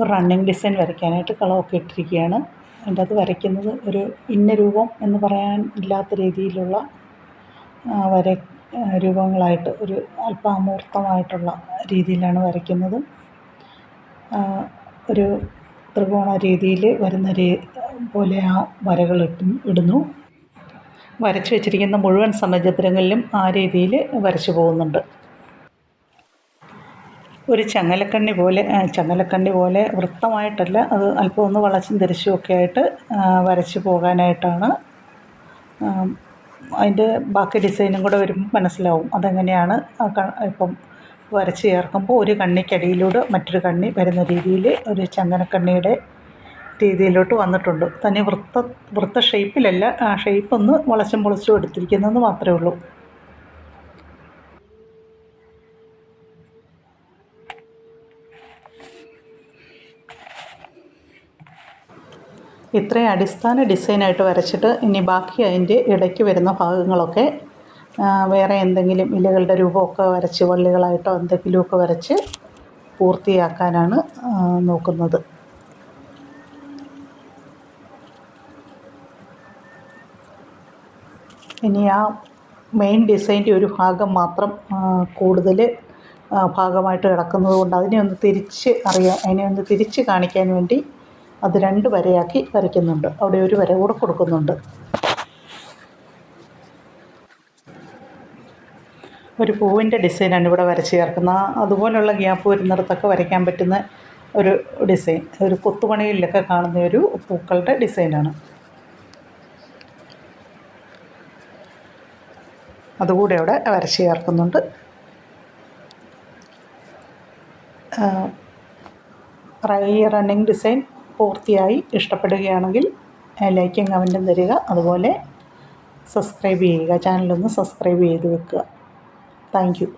Running design വരയ്ക്കാനായിട്ട് കളമൊക്കെ ഇട്ടിരിക്കുകയാണ്. അതിൻ്റെ അത് വരയ്ക്കുന്നത് ഒരു ഇന്ന രൂപം എന്ന് പറയാൻ ഇല്ലാത്ത രീതിയിലുള്ള രൂപങ്ങളായിട്ട് ഒരു അല്പം അമൂർത്തമായിട്ടുള്ള രീതിയിലാണ് വരയ്ക്കുന്നത്. ഒരു ത്രികോണ രീതിയിൽ വരുന്ന പോലെ ആ വരകൾ ഇടുന്നു. വരച്ചു വച്ചിരിക്കുന്ന മുഴുവൻ സമചതുരങ്ങളിലും ആ രീതിയിൽ വരച്ചു പോകുന്നുണ്ട്. ഒരു ചങ്ങലക്കണ്ണി പോലെ വൃത്തമായിട്ടല്ല, അത് അല്പം ഒന്ന് വളച്ചും തിരിച്ചും ഒക്കെ ആയിട്ട് വരച്ചു പോകാനായിട്ടാണ്. അതിൻ്റെ ബാക്കി ഡിസൈനും കൂടെ വരുമ്പോൾ മനസ്സിലാവും അതെങ്ങനെയാണ്. ഇപ്പം വരച്ച് ചേർക്കുമ്പോൾ ഒരു കണ്ണിക്കടിയിലൂടെ മറ്റൊരു കണ്ണി വരുന്ന രീതിയിൽ ഒരു ചങ്ങലക്കണ്ണിയുടെ രീതിയിലോട്ട് വന്നിട്ടുണ്ട്. തന്നെ വൃത്ത ഷേപ്പിലല്ല, ആ ഷേപ്പൊന്ന് വളച്ചും പൊളിച്ചും എടുത്തിരിക്കുന്നതെന്ന് മാത്രമേ ഉള്ളൂ. ഇത്രയും അടിസ്ഥാന ഡിസൈനായിട്ട് വരച്ചിട്ട് ഇനി ബാക്കി അതിൻ്റെ ഇടയ്ക്ക് വരുന്ന ഭാഗങ്ങളൊക്കെ വേറെ എന്തെങ്കിലും ഇലകളുടെ രൂപമൊക്കെ വരച്ച് വള്ളികളായിട്ടോ എന്തെങ്കിലുമൊക്കെ വരച്ച് പൂർത്തിയാക്കാനാണ് നോക്കുന്നത്. ഇനി ആ മെയിൻ ഡിസൈൻ്റെ ഒരു ഭാഗം മാത്രം കൂടുതൽ ഭാഗമായിട്ട് കിടക്കുന്നത് കൊണ്ട് അതിനെ ഒന്ന് തിരിച്ച് കാണിക്കാൻ വേണ്ടി അത് 2 വരയാക്കി വരയ്ക്കുന്നുണ്ട്. അവിടെ ഒരു വര കൂടെ കൊടുക്കുന്നുണ്ട്. ഒരു പൂവിൻ്റെ ഡിസൈനാണ് ഇവിടെ വരച്ച് ചേർക്കുന്നത്. അതുപോലുള്ള ഗ്യാപ്പ് വരുന്നിടത്തൊക്കെ വരയ്ക്കാൻ പറ്റുന്ന ഒരു ഡിസൈൻ, ഒരു കൊത്തുപണികളിലൊക്കെ കാണുന്ന ഒരു പൂക്കളുടെ ഡിസൈനാണ്. അതുകൂടെ അവിടെ വരച്ച് ചേർക്കുന്നുണ്ട്. ഈ റണ്ണിങ് ഡിസൈൻ പൂർത്തിയായി. ഇഷ്ടപ്പെടുകയാണെങ്കിൽ ലൈക്കും കമൻറ്റും തരിക. അതുപോലെ സബ്സ്ക്രൈബ് ചെയ്യുക. ചാനലൊന്ന് സബ്സ്ക്രൈബ് ചെയ്ത് വെക്കുക. Thank you.